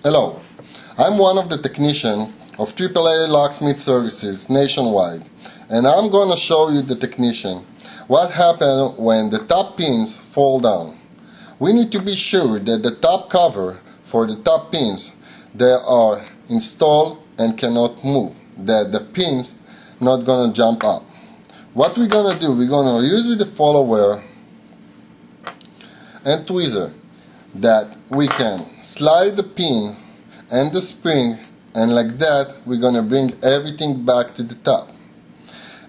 Hello, I'm one of the technicians of AAA Locksmith services nationwide, and I'm going to show you the technician what happens when the top pins fall down. We need to be sure that the top cover for the top pins they are installed and cannot move, that the pins not going to jump up. What we're going to do, we're going to use with the follower and tweezer that we can slide the pin and the spring, and like that we're gonna bring everything back to the top.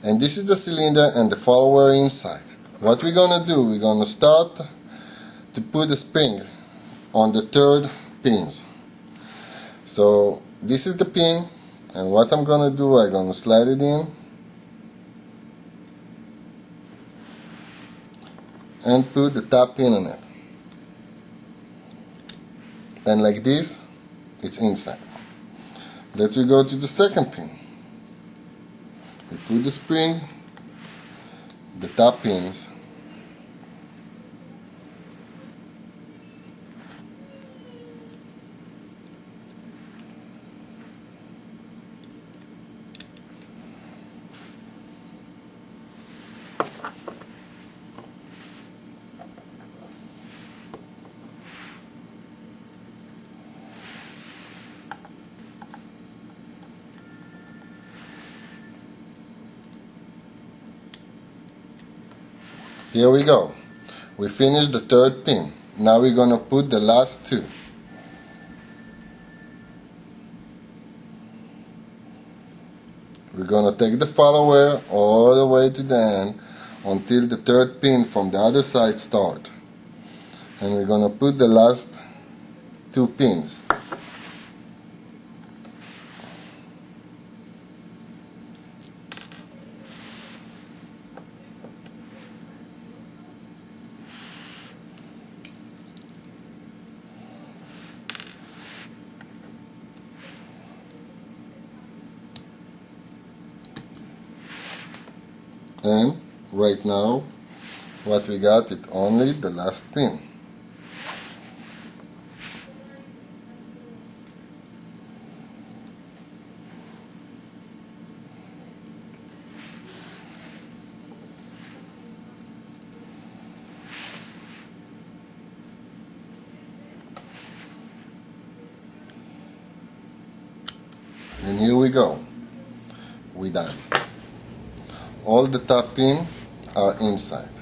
And this is the cylinder and the follower inside. What we're gonna do, we're gonna start to put the spring on the third pins. So this is the pin, and what I'm gonna do, I'm gonna slide it in and put the top pin on it. And like this, it's inside. Let's go to the second pin. We put the spring, the top pins, here we go. We finished the third pin. Now we're going to put the last two. We're going to take the follower all the way to the end until the third pin from the other side starts. And we're going to put the last two pins. And right now, what we got is only the last pin. And here we go. We're done. All the top pins are inside.